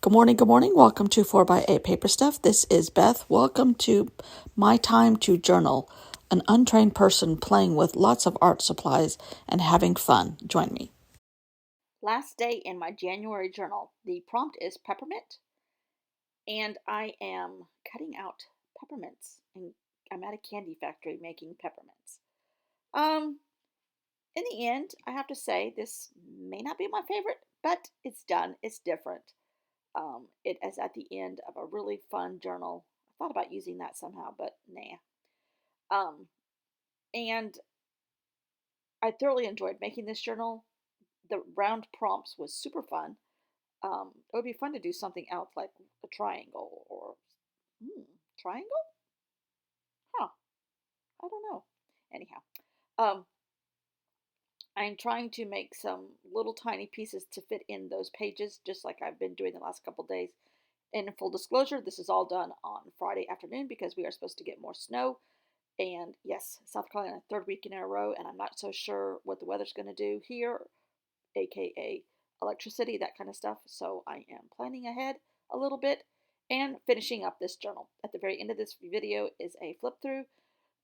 Good morning, good morning. Welcome to 4x8 Paper Stuff. This is Beth. Welcome to my time to journal, an untrained person playing with lots of art supplies and having fun. Join me. Last day in my January journal. The prompt is peppermint, and I am cutting out peppermints, and I'm at a candy factory making peppermints. In the end, I have to say this may not be my favorite, but it's done. It's different. It is at the end of a really fun journal. I thought about using that somehow, but nah. And I thoroughly enjoyed making this journal. The round prompts was super fun. It would be fun to do something else like a triangle or triangle? Huh? I don't know. Anyhow, um, I'm trying to make some little tiny pieces to fit in those pages, just like I've been doing the last couple days. And in full disclosure, this is all done on Friday afternoon because we are supposed to get more snow. And yes, South Carolina, third week in a row, and I'm not so sure what the weather's going to do here, aka electricity, that kind of stuff. So I am planning ahead a little bit and finishing up this journal. At the very end of this video is a flip through,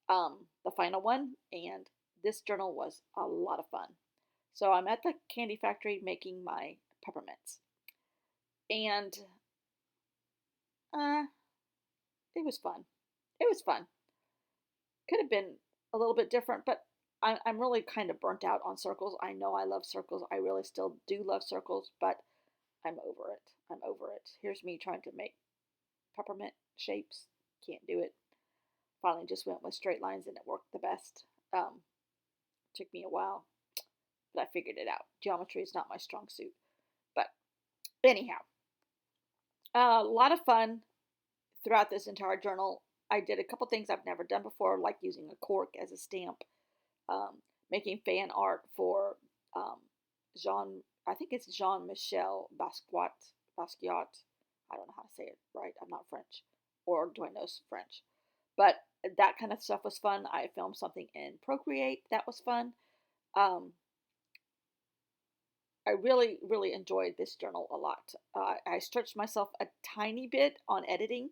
the final one, and this journal was a lot of fun. So I'm at the candy factory making my peppermints, and it was fun. It was fun. Could have been a little bit different, but I'm really kind of burnt out on circles. I know I love circles. I really still do love circles, but I'm over it. I'm over it. Here's me trying to make peppermint shapes. Can't do it. Finally just went with straight lines and it worked the best. Took me a while, but I figured it out. Geometry is not my strong suit. But anyhow, a lot of fun throughout this entire journal. I did a couple things I've never done before, like using a cork as a stamp, making fan art for I think it's Jean-Michel Basquiat. I don't know how to say it right. I'm not French, or do I know French? But that kind of stuff was fun. I filmed something in Procreate. That was fun. I really, really enjoyed this journal a lot. I stretched myself a tiny bit on editing.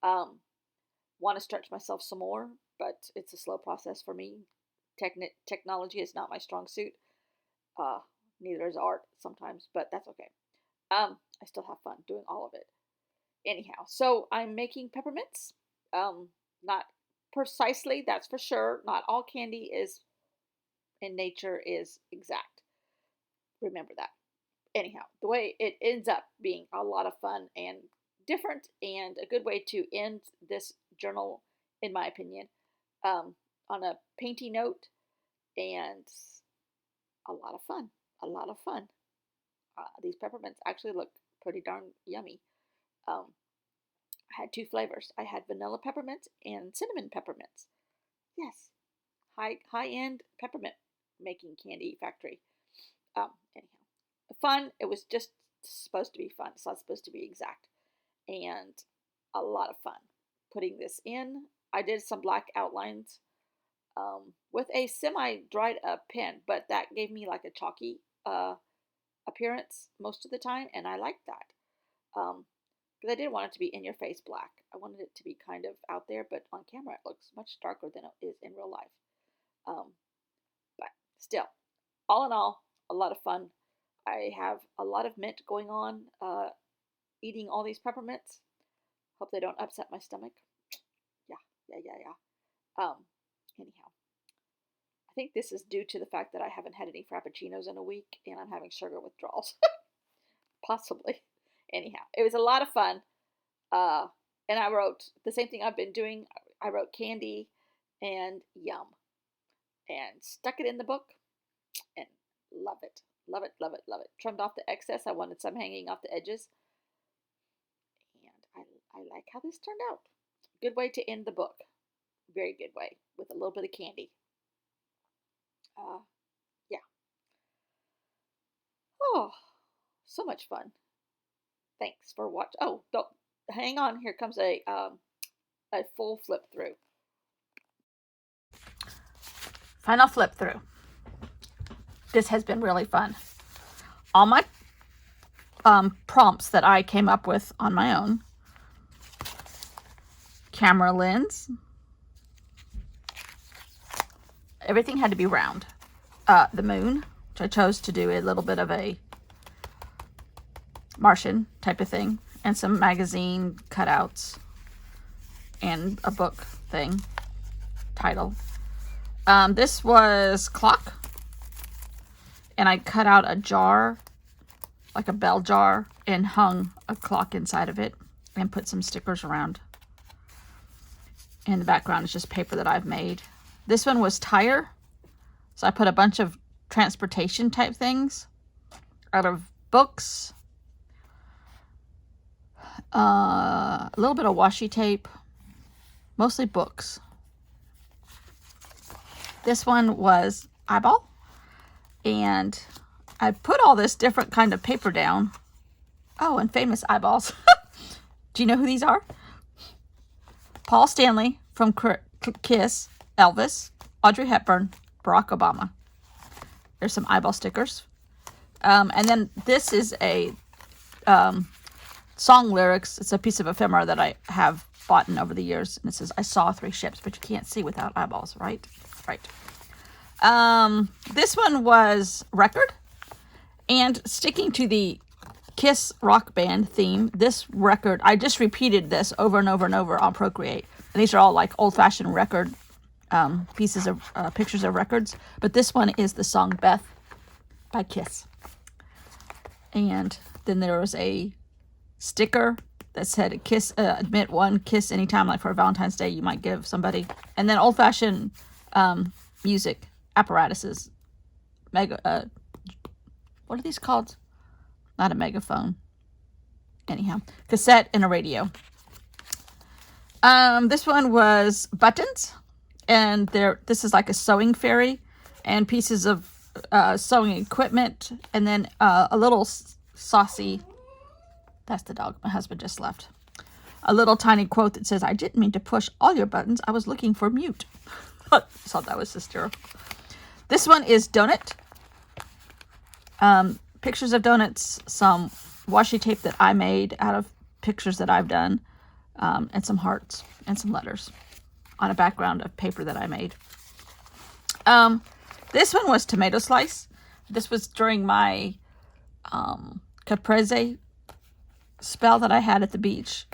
Want to stretch myself some more, but it's a slow process for me. Technology is not my strong suit. Neither is art sometimes, but that's okay. I still have fun doing all of it. Anyhow, so I'm making peppermints. Not precisely, that's for sure. Not all candy is in nature is exact. Remember that. Anyhow, the way it ends up being a lot of fun and different and a good way to end this journal, in my opinion, on a painty note and a lot of fun. A lot of fun. These peppermints actually look pretty darn yummy. I had two flavors. I had vanilla peppermints and cinnamon peppermints. Yes, high end peppermint making candy factory. Anyhow, fun. It was just supposed to be fun. It's not supposed to be exact, and a lot of fun putting this in. I did some black outlines with a semi dried up pen, but that gave me like a chalky appearance most of the time, and I liked that. Because I didn't want it to be in your face black. I wanted it to be kind of out there, but on camera it looks much darker than it is in real life. But still, all in all, a lot of fun. I have a lot of mint going on, eating all these peppermints. Hope they don't upset my stomach. Yeah. Anyhow, I think this is due to the fact that I haven't had any frappuccinos in a week and I'm having sugar withdrawals. Possibly. Anyhow, it was a lot of fun. And I wrote the same thing I've been doing. I wrote candy and yum and stuck it in the book and love it. Love it, love it, love it. Trimmed off the excess. I wanted some hanging off the edges. And I like how this turned out. Good way to end the book. Very good way with a little bit of candy. Yeah. Oh, so much fun. Thanks for watching. Oh, don't hang on. Here comes a full flip through. Final flip through. This has been really fun. All my prompts that I came up with on my own. Camera lens. Everything had to be round. The moon, which I chose to do a little bit of a Martian type of thing, and some magazine cutouts and a book thing title. This was clock, and I cut out a jar, like a bell jar, and hung a clock inside of it and put some stickers around. And the background is just paper that I've made. This one was tire, so I put a bunch of transportation type things out of books, a little bit of washi tape, mostly books. This one was eyeball, and I put all this different kind of paper down. Oh, and famous eyeballs. Do you know who these are? Paul Stanley from Kiss, Elvis, Audrey Hepburn, Barack Obama. There's some eyeball stickers. And then this is a song lyrics. It's a piece of ephemera that I have bought in over the years. And it says, I saw 3 ships, but you can't see without eyeballs, right? Right. This one was record. And sticking to the Kiss rock band theme, this record, I just repeated this over and over and over on Procreate. And these are all like old-fashioned record pieces of pictures of records. But this one is the song Beth by Kiss. And then there was a sticker that said kiss, admit one kiss anytime, like for Valentine's Day you might give somebody. And then old-fashioned music apparatuses. What are these called? Not a megaphone. Anyhow, cassette and a radio. This one was buttons, and this is like a sewing fairy, and pieces of sewing equipment, and then a little saucy. That's the dog my husband just left. A little tiny quote that says, "I didn't mean to push all your buttons. I was looking for mute." I thought that was hysterical. This one is donut. Pictures of donuts, some washi tape that I made out of pictures that I've done, and some hearts and some letters on a background of paper that I made. This one was tomato slice. This was during my caprese spell that I had at the beach.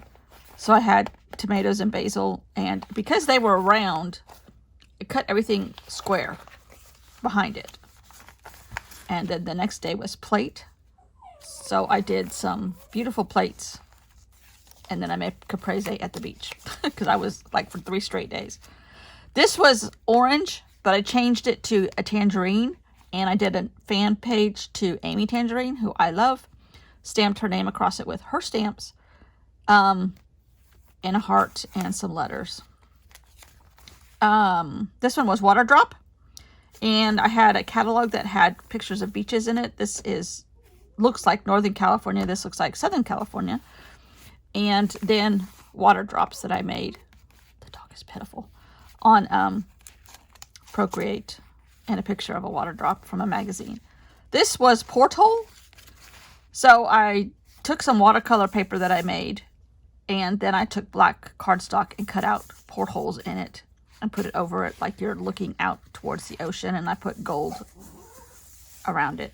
So I had tomatoes and basil, and because they were round, I cut everything square behind it. And then the next day was plate. So I did some beautiful plates. And then I made caprese at the beach. Because I was like for 3 straight days. This was orange, but I changed it to a tangerine. And I did a fan page to Amy Tangerine, who I love. Stamped her name across it with her stamps. And a heart and some letters. This one was water drop. And I had a catalog that had pictures of beaches in it. This looks like Northern California. This looks like Southern California. And then water drops that I made. The dog is pitiful. On Procreate. And a picture of a water drop from a magazine. This was porthole. So I took some watercolor paper that I made. And then I took black cardstock and cut out portholes in it. And put it over it like you're looking out towards the ocean. And I put gold around it.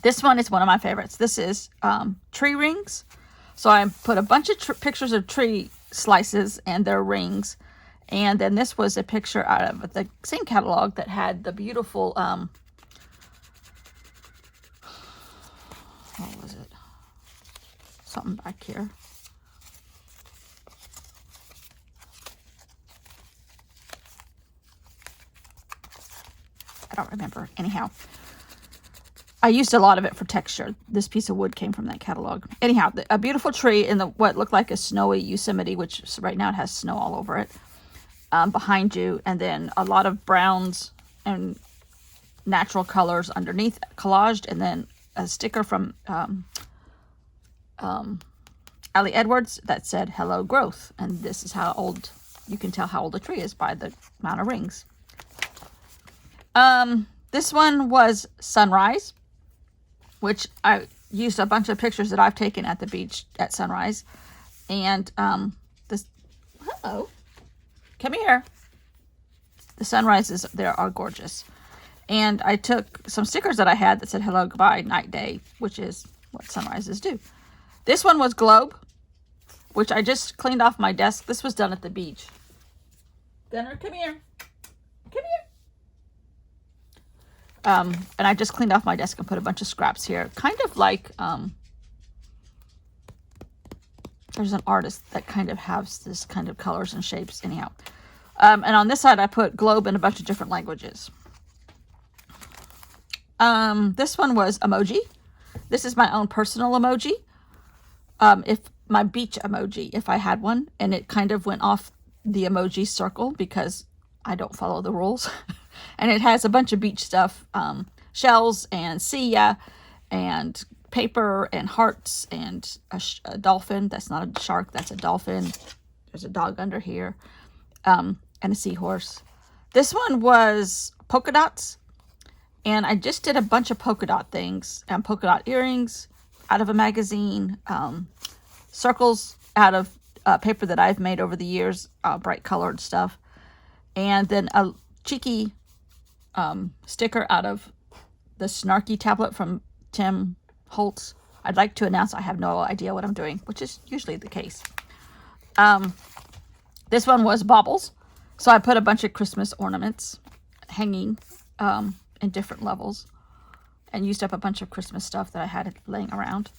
This one is one of my favorites. This is tree rings. So I put a bunch of pictures of tree slices and their rings. And then this was a picture out of the same catalog that had the beautiful, what was it? Something back here. I don't remember. Anyhow, I used a lot of it for texture. This piece of wood came from that catalog. Anyhow, a beautiful tree in what looked like a snowy Yosemite, which right now it has snow all over it, behind you. And then a lot of browns and natural colors underneath, collaged. And then a sticker from Allie Edwards that said, "Hello, growth." And this is how old, you can tell how old a tree is by the amount of rings. This one was sunrise, which I used a bunch of pictures that I've taken at the beach at sunrise. And this, hello, come here. The sunrises there are gorgeous. And I took some stickers that I had that said hello, goodbye, night, day, which is what sunrises do. This one was globe, which I just cleaned off my desk. This was done at the beach. Gunner, come here. Come here. And I just cleaned off my desk and put a bunch of scraps here. Kind of like, there's an artist that kind of has this kind of colors and shapes anyhow. And on this side, I put globe in a bunch of different languages. This one was emoji. This is my own personal emoji. If my beach emoji, if I had one, and it kind of went off the emoji circle because I don't follow the rules. And it has a bunch of beach stuff, shells and see ya and paper and hearts and a dolphin. That's not a shark, that's a dolphin. There's a dog under here, and a seahorse. This one was polka dots, and I just did a bunch of polka dot things and polka dot earrings out of a magazine, circles out of paper that I've made over the years, bright colored stuff, and then a cheeky sticker out of the Snarky tablet from Tim Holtz. I'd like to announce I have no idea what I'm doing, which is usually the case. This one was baubles. So I put a bunch of Christmas ornaments hanging in different levels and used up a bunch of Christmas stuff that I had laying around.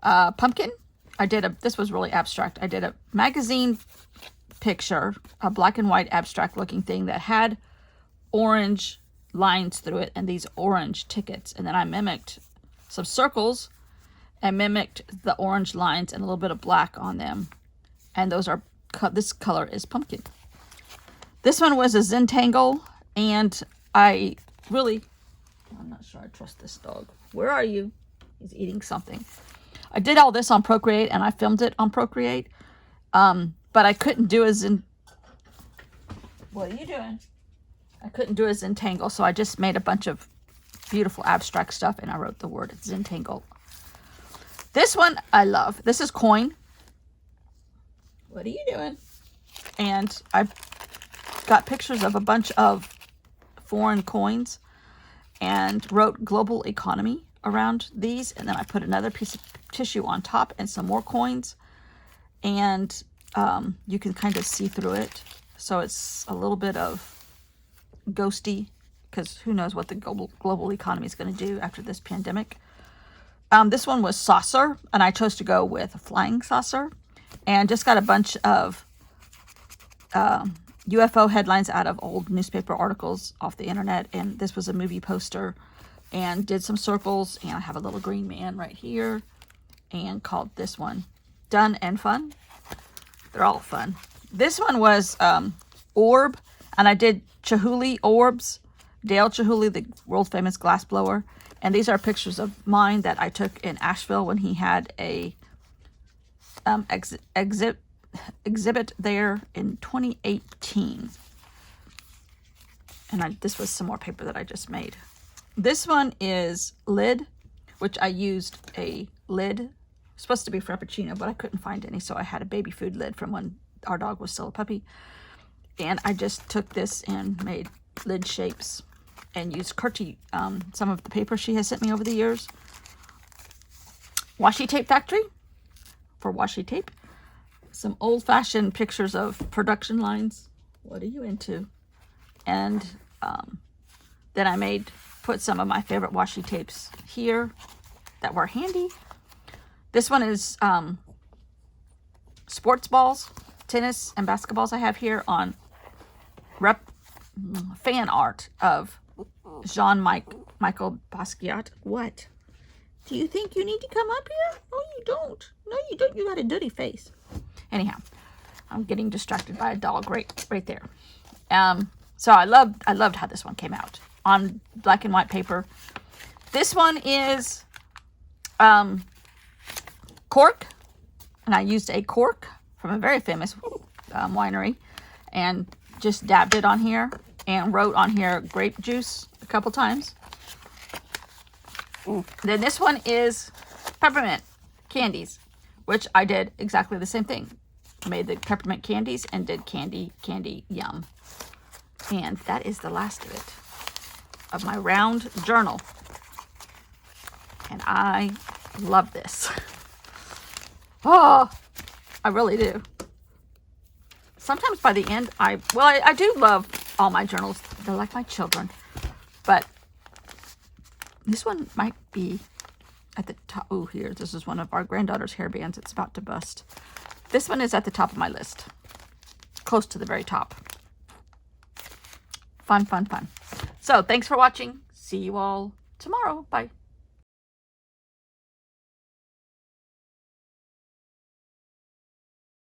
Pumpkin. This was really abstract. I did a magazine picture, a black and white abstract looking thing that had orange lines through it and these orange tickets. And then I mimicked some circles and mimicked the orange lines and a little bit of black on them. And this color is pumpkin. This one was a Zentangle, and I'm not sure I trust this dog. Where are you? He's eating something. I did all this on Procreate, and I filmed it on Procreate, but I couldn't do what are you doing? I couldn't do a Zentangle, so I just made a bunch of beautiful abstract stuff, and I wrote the word Zentangle. This one I love. This is coin. What are you doing? And I got pictures of a bunch of foreign coins and wrote global economy around these, and then I put another piece of tissue on top and some more coins, and you can kind of see through it, so it's a little bit of ghosty, because who knows what the global economy is going to do after this pandemic. This one was saucer, and I chose to go with a flying saucer, and just got a bunch of UFO headlines out of old newspaper articles off the internet, and this was a movie poster, and did some circles, and I have a little green man right here, and called this one Done and Fun. They're all fun. This one was orb, and I did Chihuly orbs, Dale Chihuly, the world famous glass blower, and these are pictures of mine that I took in Asheville when he had a exhibit there in 2018. And this was some more paper that I just made. This one is lid, which I used a lid, supposed to be Frappuccino, but I couldn't find any, so I had a baby food lid from when our dog was still a puppy. And I just took this and made lid shapes and used Kurti, some of the paper she has sent me over the years. Washi Tape Factory for washi tape. Some old-fashioned pictures of production lines. What are you into? And then I put some of my favorite washi tapes here that were handy. This one is sports balls, tennis and basketballs I have here on fan art of Jean-Michel Basquiat. What? Do you think you need to come up here? No, you don't. No, you don't. You got a dirty face. Anyhow, I'm getting distracted by a dog right there. So I loved how this one came out on black and white paper. This one is cork, and I used a cork from a very famous winery, and just dabbed it on here and wrote on here grape juice a couple times. Then this one is peppermint candies, which I did exactly the same thing. Made the peppermint candies and did candy yum. And that is the last of it, of my round journal. And I love this. Oh, I really do. Sometimes by the end, I do love all my journals. They're like my children. But this one might be at the top. Oh, here, this is one of our granddaughter's hairbands. It's about to bust. This one is at the top of my list. Close to the very top. Fun, fun, fun. So, thanks for watching. See you all tomorrow. Bye.